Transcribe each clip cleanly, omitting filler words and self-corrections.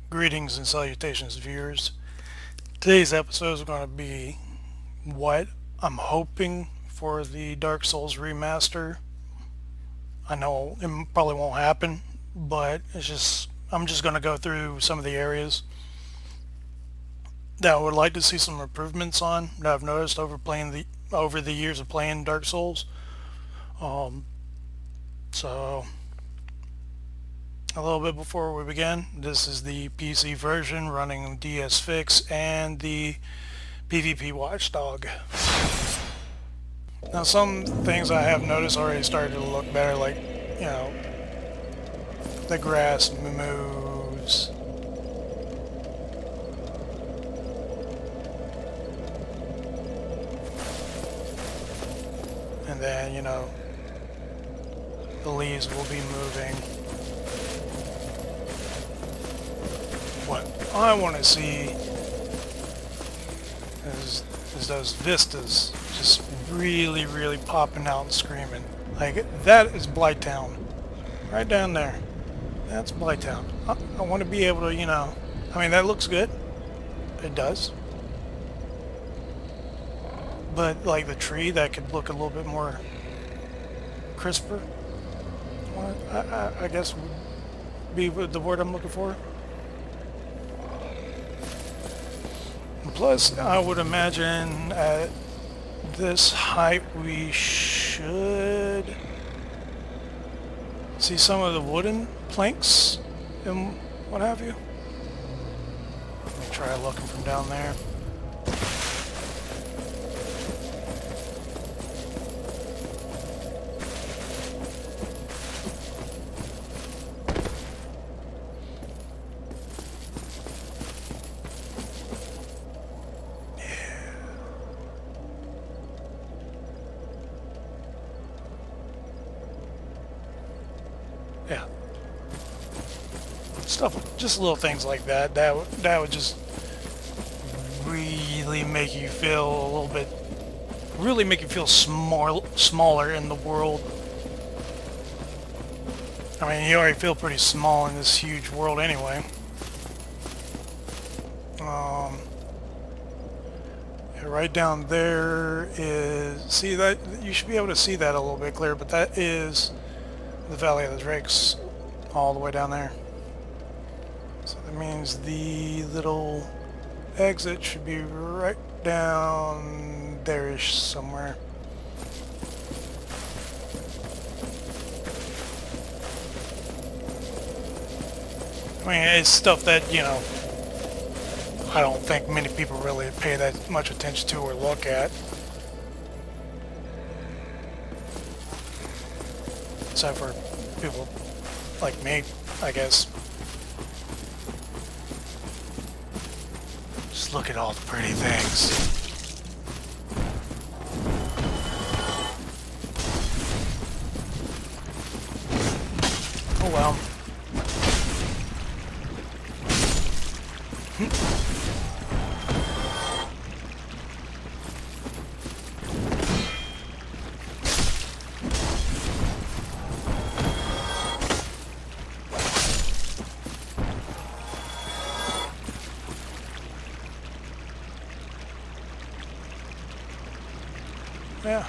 Greetings and salutations, viewers. Today's episode is going to be what I'm hoping for the Dark Souls remaster. I know it probably won't happen, but I'm just going to go through some of the areas that I would like to see some improvements on that I've noticed over the years of playing Dark Souls. Um, so a little bit before we begin, this is the PC version running DS Fix and the PvP Watchdog. Now, some things I have noticed already started to look better, like, you know, the grass moves. And then, the leaves will be moving. What I want to see is those vistas just really popping out and screaming. Like, that is Blighttown. Right down there. That's Blighttown. I want to be able to, I mean, that looks good. It does. But, like, the tree, that could look a little bit more crisper. I guess would be the word I'm looking for. And plus, I would imagine at this height we should see some of the wooden planks and what have you. Let me try looking from down there. Yeah. Stuff, just little things like that. That would just really make you feel a little bit, really make you feel smaller in the world. I mean, you already feel pretty small in this huge world anyway. Right down there is, see that, you should be able to see that a little bit clearer, but that is the Valley of the Drakes all the way down there. So that means the little exit should be right down there-ish somewhere. I mean, it's stuff that, I don't think many people really pay that much attention to or look at. Except for people like me, I guess. Just look at all the pretty things. Oh well. Yeah.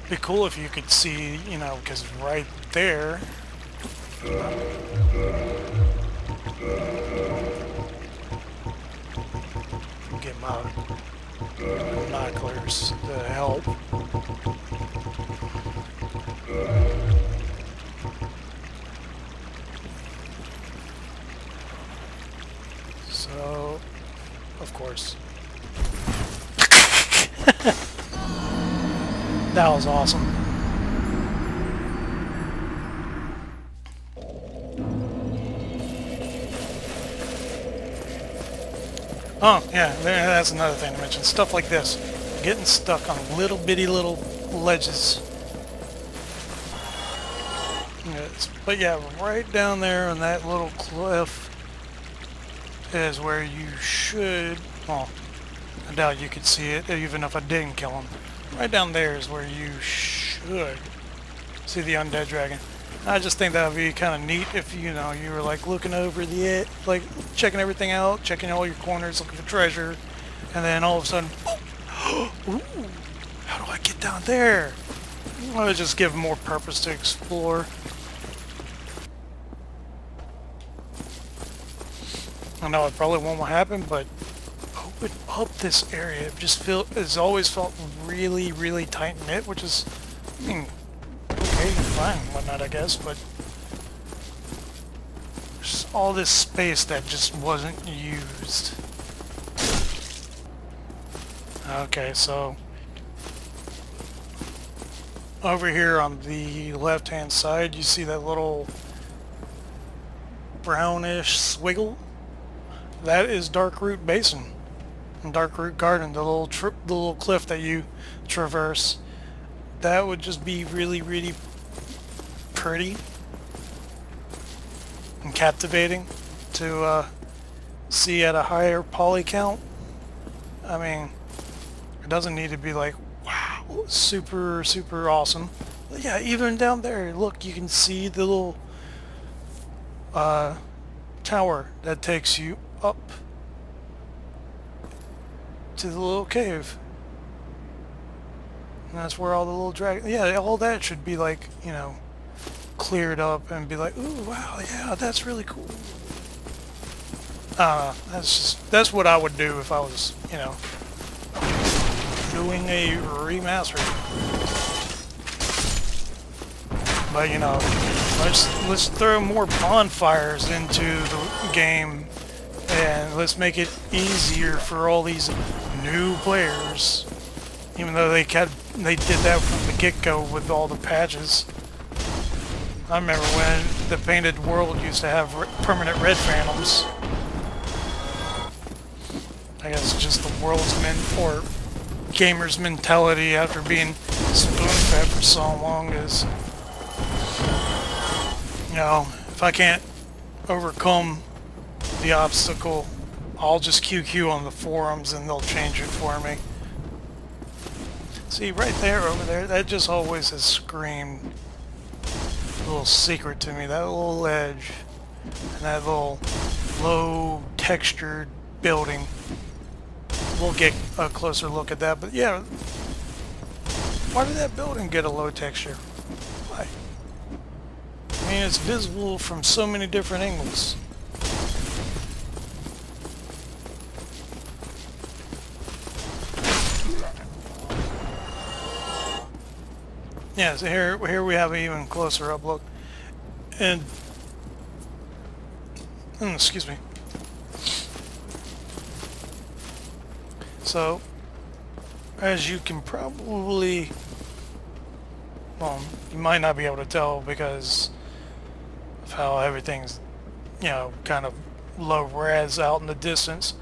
Be cool if you could see, because right there. Get my binoculars to help. So, of course. That was awesome. Oh, yeah, that's another thing to mention. Stuff like this. Getting stuck on little bitty little ledges. Yes. But yeah, right down there on that little cliff is where you should... Well, I doubt you could see it, even if I didn't kill him. Right down there is where you should see the undead dragon. I just think that would be kind of neat if, you know, you were like looking over the, like checking everything out, checking all your corners, looking for treasure, and then all of a sudden, oh, ooh, how do I get down there? I would just give more purpose to explore. I know it probably won't happen, but open up this area. It just it's always felt really, really tight knit, which is, I mean, okay, fine, whatnot, I guess, but there's all this space that just wasn't used. Okay, so over here on the left-hand side, you see that little brownish swiggle? That is Darkroot Basin and Darkroot Garden, the little cliff that you traverse. That would just be really, really pretty and captivating to see at a higher poly count. I mean, it doesn't need to be like, wow, super, super awesome. But yeah, even down there, look, you can see the little tower that takes you up to the little cave. And that's where all the little dragons, yeah, all that should be like, you know, cleared up and be like, ooh, wow, yeah, that's really cool. That's what I would do if I was, you know, doing a remaster. But you know, let's throw more bonfires into the game, and let's make it easier for all these new players. Even though they did that from the get-go with all the patches. I remember when the Painted World used to have permanent red phantoms. I guess just the world's or gamers' mentality after being spoon-fed for so long is, you know, if I can't overcome the obstacle, I'll just QQ on the forums and they'll change it for me. See, right there, over there, that just always has screamed a little secret to me. That little ledge and that little low textured building. We'll get a closer look at that, but yeah, why did that building get a low texture? Why? I mean, it's visible from so many different angles. Yeah, so here we have an even closer up look. And, excuse me. So, as you can probably, well, you might not be able to tell because of how everything's, you know, kind of low res out in the distance.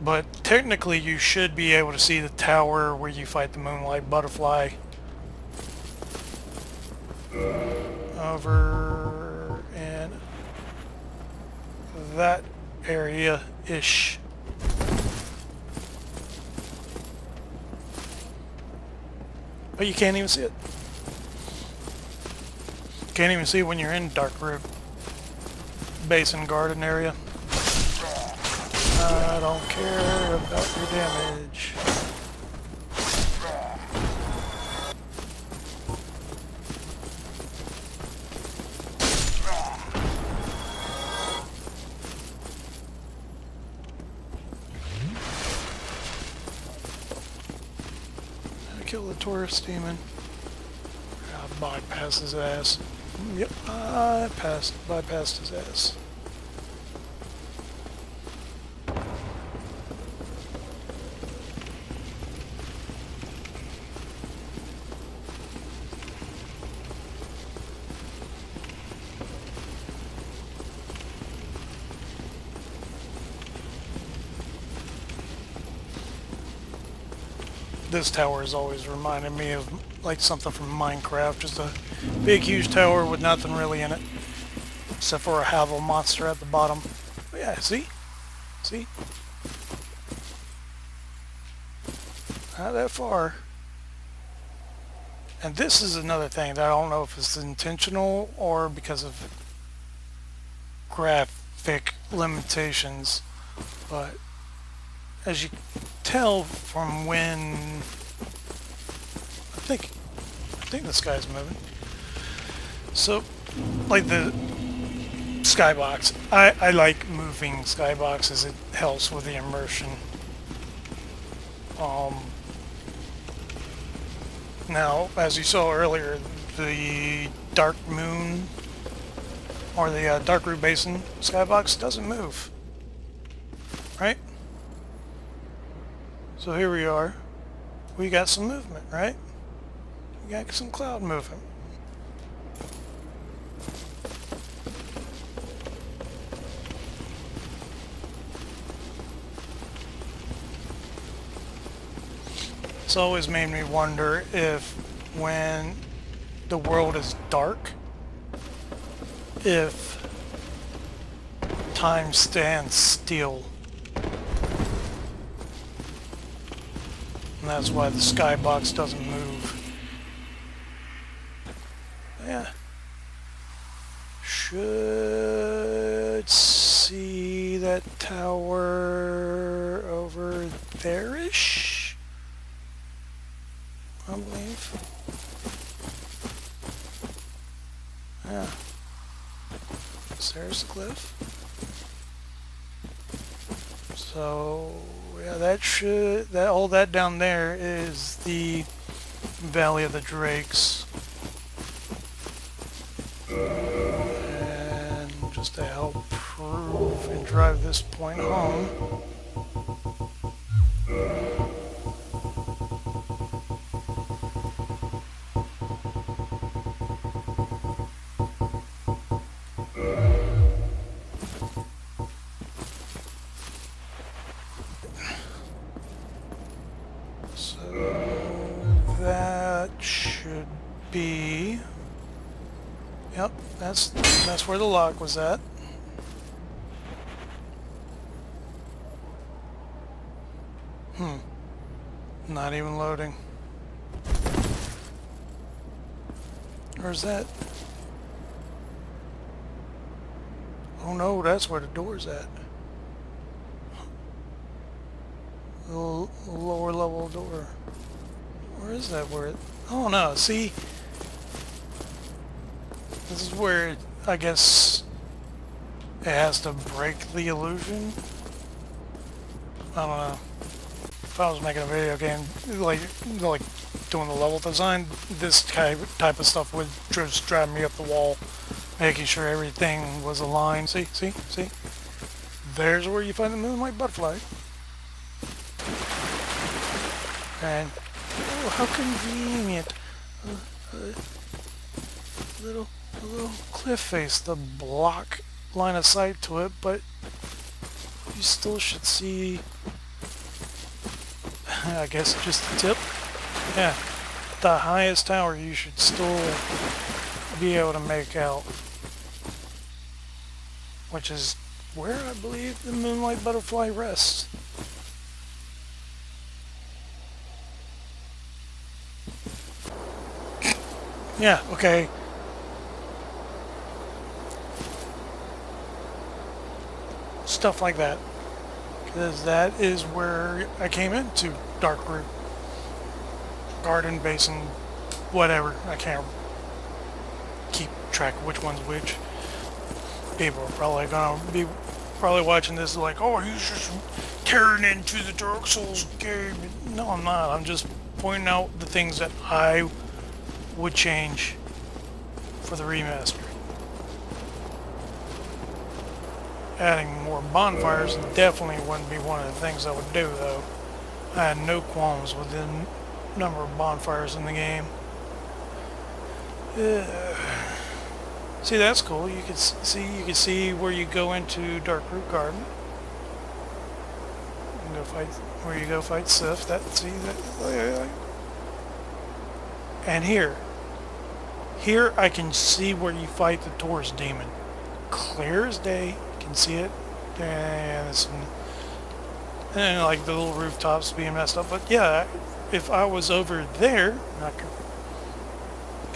But technically you should be able to see the tower where you fight the Moonlight Butterfly. Over in that area-ish. But you can't even see it. Can't even see it when you're in Darkroot Basin Garden area. I don't care about your damage. Kill the tourist demon. I bypassed his ass. Yep, I bypassed his ass. This tower has always reminded me of like something from Minecraft, just a big huge tower with nothing really in it except for a Havel monster at the bottom. But yeah, see? Not that far. And this is another thing that I don't know if it's intentional or because of graphic limitations, but as you tell from when I think the sky's moving. So, like the skybox, I like moving skyboxes. It helps with the immersion. Um, Now, as you saw earlier, the Dark Moon or the Dark Root Basin skybox doesn't move, right? So here we are. We got some movement, right? We got some cloud movement. It's always made me wonder if when the world is dark, if time stands still. And that's why the skybox doesn't move. Yeah. Should see that tower over there-ish, I believe. Yeah. There's the cliff. So yeah, all that down there is the Valley of the Drakes. And just to help prove and drive this point home, so that should be, yep, that's where the lock was at. Not even loading. Or is that? Oh no, that's where the door's at. The lower level door. Where is that? Oh no, see? This is where I guess it has to break the illusion. I don't know. If I was making a video game like doing the level design, this type of stuff would just drive me up the wall, making sure everything was aligned. See? There's where you find the moonlight butterfly. And oh, how convenient! A little cliff face to block line of sight to it, but you still should see. I guess just the tip. Yeah, the highest tower you should still be able to make out, which is where I believe the moonlight butterfly rests. Yeah, okay. Stuff like that. Because that is where I came into Dark Root. Garden, Basin, whatever. I can't keep track of which one's which. People are probably gonna be watching this like, oh, he's just tearing into the Dark Souls game. No, I'm not. I'm just pointing out the things that I would change for the remaster. Adding more bonfires definitely wouldn't be one of the things I would do, though. I had no qualms with the number of bonfires in the game. See, that's cool. You can see where you go into Dark Root Garden. You go fight where you go fight Sif. And here I can see where you fight the Taurus demon. Clear as day. Can see it, and like the little rooftops being messed up. But yeah, if I was over there,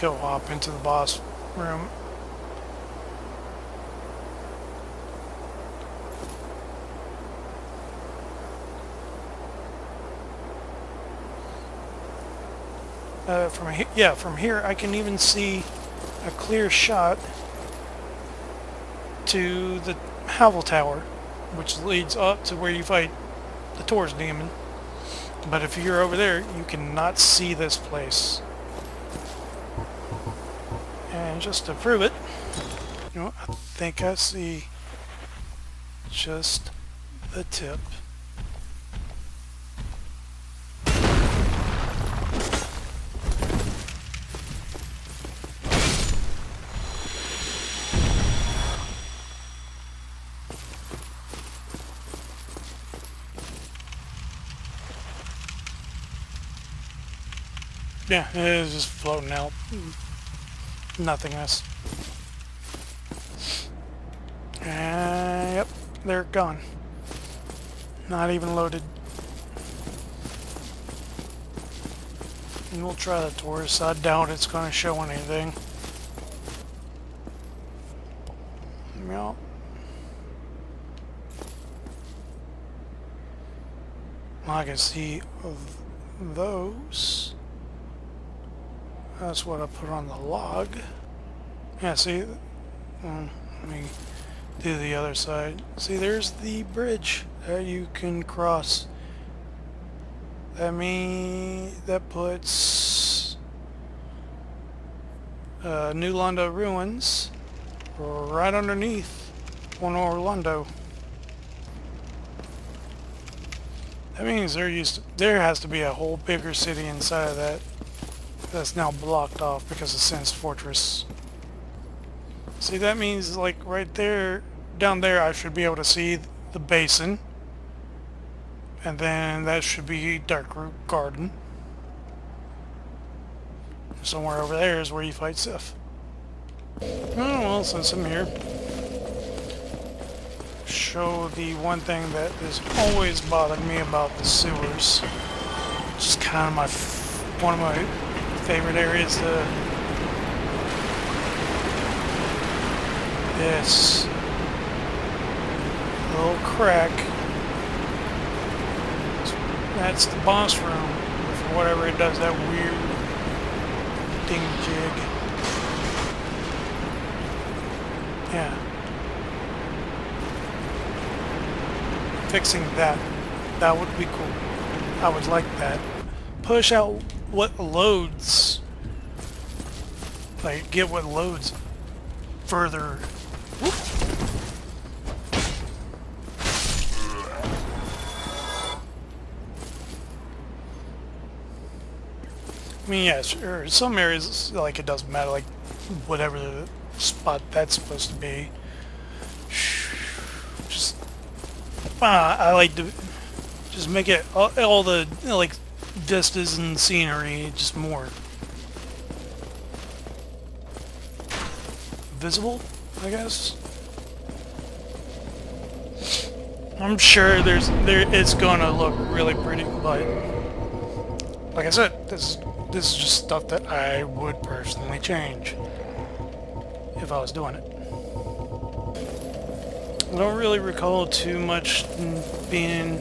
go hop into the boss room. From here I can even see a clear shot to the Havel Tower, which leads up to where you fight the Taurus demon. But if you're over there, you cannot see this place. And just to prove it, you know, I think I see just the tip. Yeah, it is just floating out. Nothingness. And yep, they're gone. Not even loaded. And we'll try the Taurus. I doubt it's going to show anything. Yep. I can see those. That's what I put on the log. Yeah, see? Let me do the other side. See, there's the bridge that you can cross. That puts New Londo Ruins right underneath One Orlando. That means there has to be a whole bigger city inside of that. That's now blocked off because of Sen's Fortress. See, that means like right there, down there I should be able to see the basin. And then that should be Darkroot Garden. Somewhere over there is where you fight Sif. Oh well, since I'm here, show the one thing that has always bothered me about the sewers. Just kind of one of my favorite areas. This little crack. That's the boss room. For whatever it does, that weird ding jig. Yeah. Fixing that. That would be cool. I would like that. Push out what loads. Like, get what loads further. Whoop. I mean, yeah, sure. Some areas, like, it doesn't matter, like, whatever the spot that's supposed to be. Just, I like to just make it, all the, you know, like, vistas and scenery just more visible, I guess. I'm sure it's gonna look really pretty, but like I said, this is just stuff that I would personally change if I was doing it. I don't really recall too much being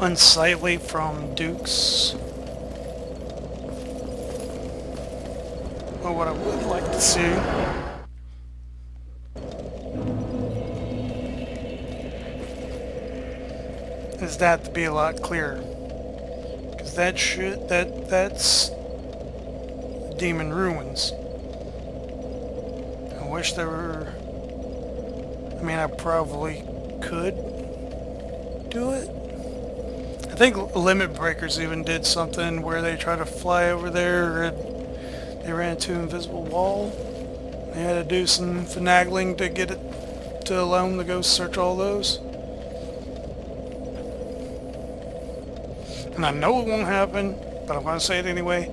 unsightly from Dukes. But what I would like to see is that to be a lot clearer. Because that's Demon Ruins. I wish there were... I mean, I probably could do it. I think Limit Breakers even did something where they tried to fly over there and they ran into an invisible wall. They had to do some finagling to get it to allow them to go search all those. And I know it won't happen, but I'm going to say it anyway.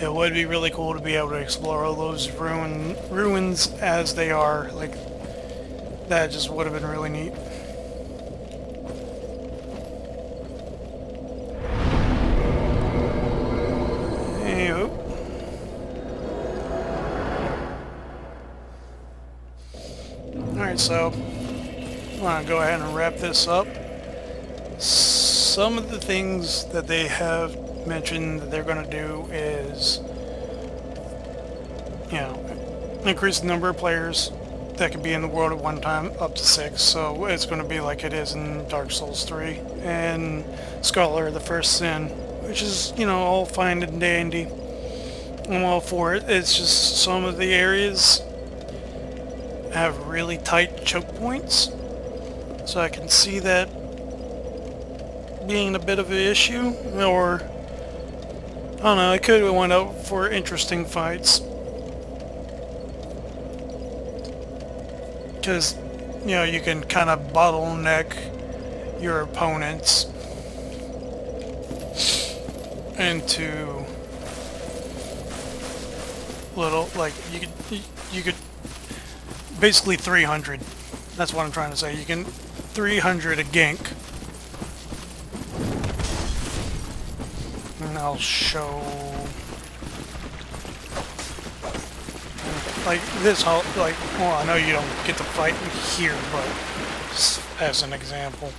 It would be really cool to be able to explore all those ruins as they are. Like, that just would have been really neat. Anywho. Alright, so I want to go ahead and wrap this up. Some of the things that they have mentioned that they're going to do is, you know, increase the number of players that can be in the world at one time up to 6. So it's going to be like it is in Dark Souls 3 and Scholar of the First Sin, which is, you know, all fine and dandy. I'm all for it. It's just some of the areas have really tight choke points, so I can see that being a bit of an issue, or I don't know, it could have went out for interesting fights, because, you know, you can kind of bottleneck your opponents into little, like, you could basically 300. That's what I'm trying to say. You can 300 a gank. And I'll show, like this whole, like, well, I know you don't get to fight here, but just as an example.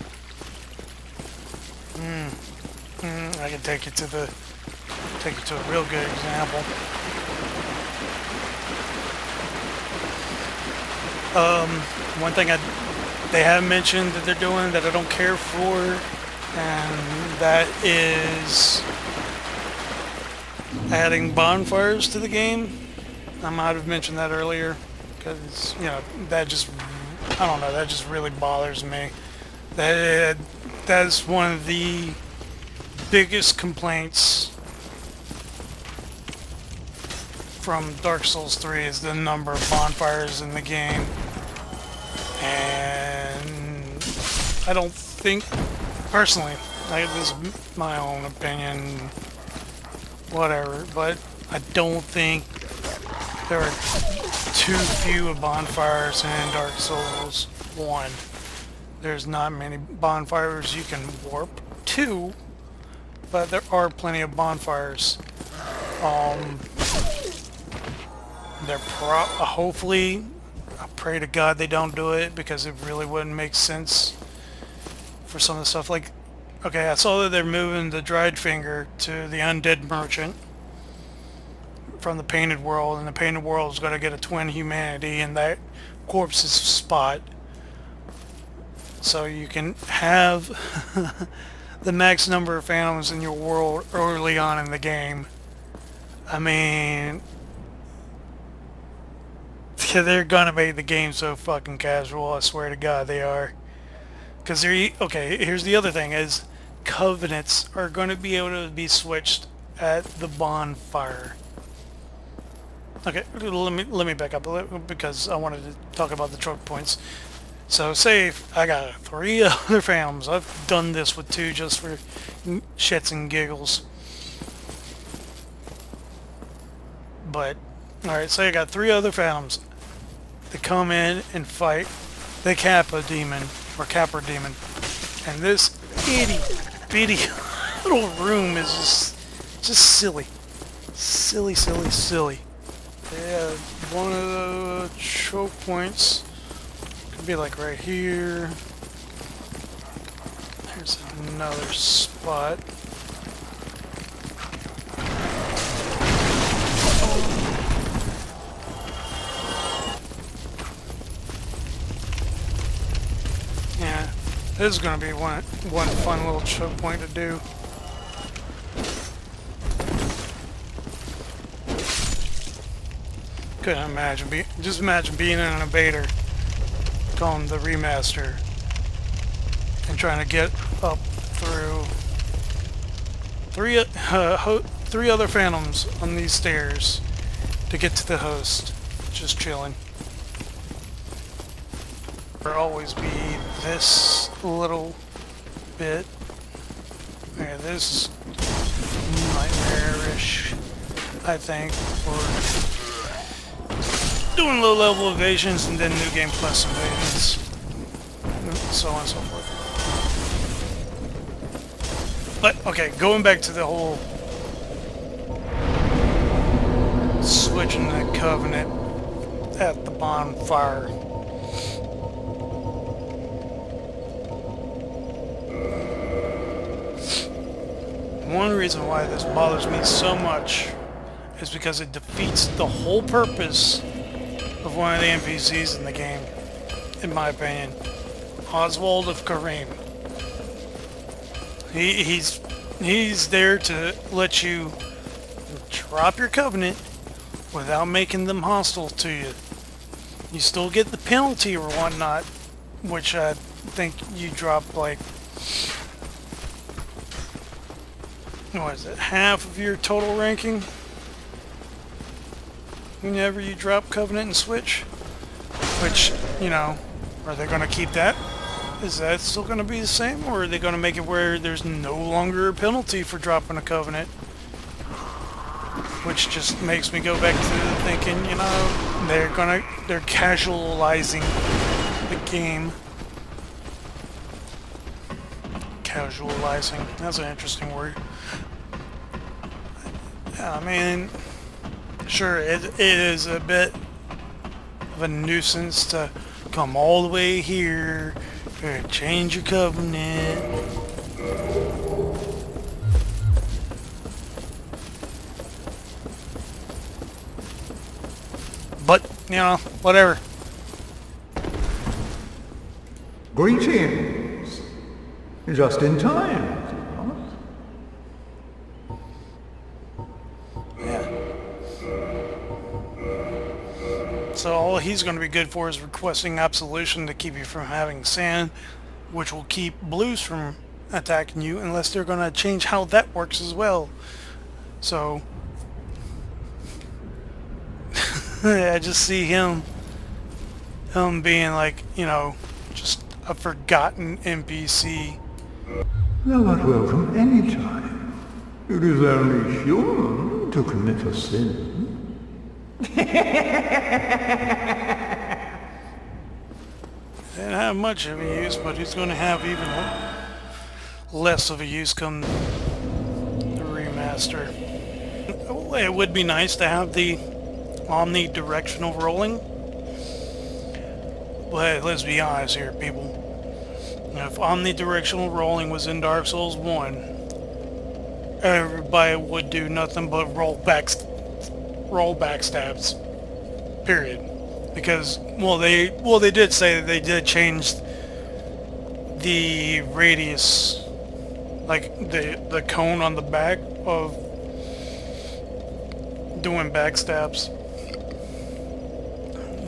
I can take you to a real good example. One thing they have mentioned that they're doing that I don't care for, and that is adding bonfires to the game. I might have mentioned that earlier, because, you know, that just, I don't know, that just really bothers me. That's one of the biggest complaints from Dark Souls 3 is the number of bonfires in the game. And I don't think, personally, this is my own opinion, whatever, but I don't think there are too few bonfires in Dark Souls 1. There's not many bonfires you can warp to, but there are plenty of bonfires. They're hopefully, I pray to God they don't do it, because it really wouldn't make sense for some of the stuff. Like, okay, I saw that they're moving the dried finger to the undead merchant from the painted world, and the painted world is going to get a twin humanity in that corpse's spot, so you can have the max number of phantoms in your world early on in the game. I mean, they're gonna make the game so fucking casual, I swear to God they are. Because they're, okay, here's the other thing, is covenants are going to be able to be switched at the bonfire. Okay, let me back up a little, because I wanted to talk about the choke points. So say if I got 3 other phantoms. I've done this with 2 just for shits and giggles. But, alright, say I got 3 other phantoms to come in and fight the Kappa demon, or Capra demon. And this itty bitty little room is just silly. Silly. Yeah, one of the choke points could be like right here. There's another spot. Yeah, this is going to be one fun little choke point to do. Couldn't imagine just imagine being in an invader, calling the remaster, and trying to get up through 3 other phantoms on these stairs to get to the host, just chilling. There'll always be this little bit. Yeah, this is nightmarish, I think, for doing low-level evasions and then New Game Plus evasions, so on and so forth. But, okay, going back to the whole switching the covenant at the bonfire. One reason why this bothers me so much is because it defeats the whole purpose of one of the NPCs in the game, in my opinion. Oswald of Kareem. He's there to let you drop your covenant without making them hostile to you. You still get the penalty or whatnot, which I think you drop like, what is it, half of your total ranking whenever you drop covenant and switch. Which, you know, are they going to keep that? Is that still going to be the same, or are they going to make it where there's no longer a penalty for dropping a covenant? Which just makes me go back to thinking, you know, they're casualizing the game. Casualizing, that's an interesting word. I mean, sure, it is a bit of a nuisance to come all the way here and change your covenant. But, you know, whatever. Greetings. Just in time. So all he's going to be good for is requesting absolution to keep you from having sand, which will keep blues from attacking you unless they're going to change how that works as well. So I just see him being like, you know, just a forgotten NPC. Thou art welcome any time. It is only human to commit a sin. Didn't have much of a use, but he's going to have even less of a use come the remaster. It would be nice to have the omnidirectional rolling, but let's be honest here, people. If omnidirectional rolling was in Dark Souls 1, everybody would do nothing but roll backstabs. Period. Because, well, they did say that they did change the radius, like the cone on the back of doing backstabs.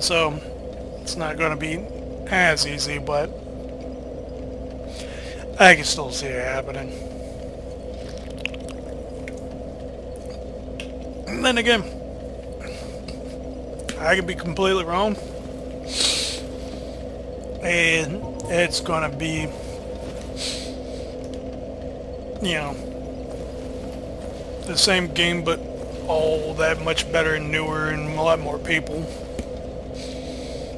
So it's not going to be as easy, but I can still see it happening. And then again, I could be completely wrong, and it's gonna be, you know, the same game, but all that much better and newer and a lot more people,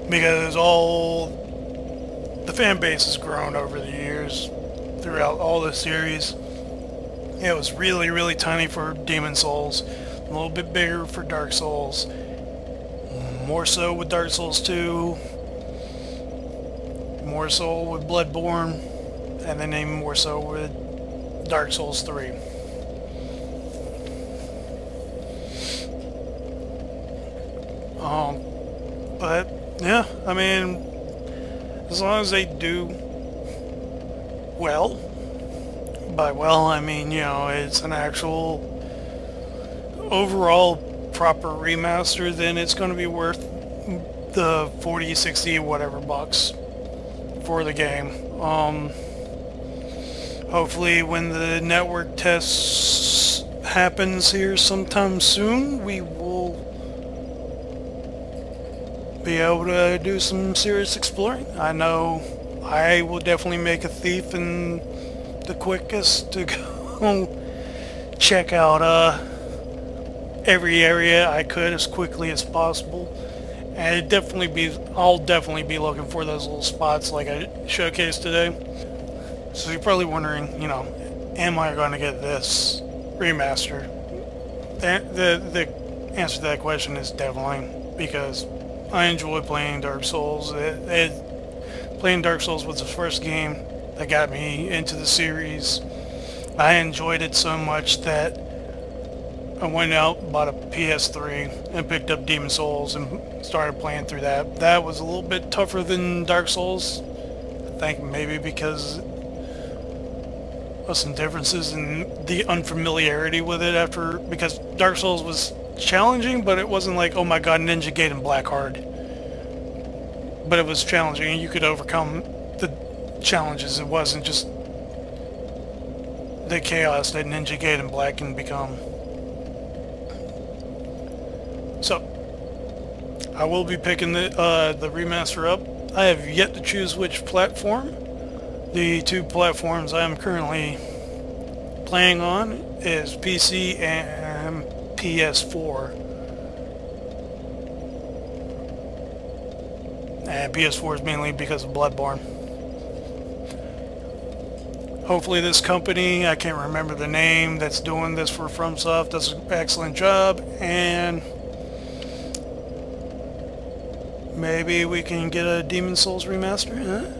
because all the fan base has grown over the years throughout all the series. It was really, really tiny for Demon Souls, a little bit bigger for Dark Souls, more so with Dark Souls 2, more so with Bloodborne, and then even more so with Dark Souls 3. But yeah, I mean, as long as they do well, by well I mean, you know, it's an actual overall proper remaster, then it's going to be worth the 40, 60, whatever bucks for the game. Hopefully when the network tests happens here sometime soon, we will be able to do some serious exploring. I know I will definitely make a thief in the quickest to go check out every area I could as quickly as possible, and I'll definitely be looking for those little spots like I showcased today. So you're probably wondering, you know, am I going to get this remaster? The answer to that question is definitely, because I enjoy playing Dark Souls. Playing Dark Souls was the first game that got me into the series. I enjoyed it so much that I went out, bought a PS3, and picked up Demon Souls and started playing through that. That was a little bit tougher than Dark Souls. I think maybe because of some differences in the unfamiliarity with it because Dark Souls was challenging, but it wasn't like, oh my god, Ninja Gaiden Black hard. But it was challenging, and you could overcome the challenges. It wasn't just the chaos that Ninja Gaiden Black can become. So, I will be picking the remaster up. I have yet to choose which platform. The two platforms I am currently playing on is PC and PS4. And PS4 is mainly because of Bloodborne. Hopefully this company, I can't remember the name, that's doing this for FromSoft, does an excellent job, and maybe we can get a Demon Souls remaster,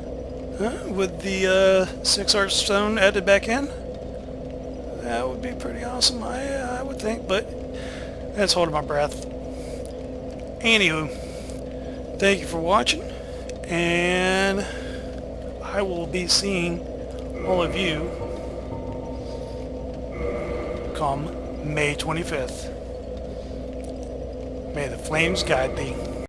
with the 6 Art Stone added back in. That would be pretty awesome, I would think, but that's holding my breath. Anywho, thank you for watching, and I will be seeing all of you come May 25th. May the flames guide thee.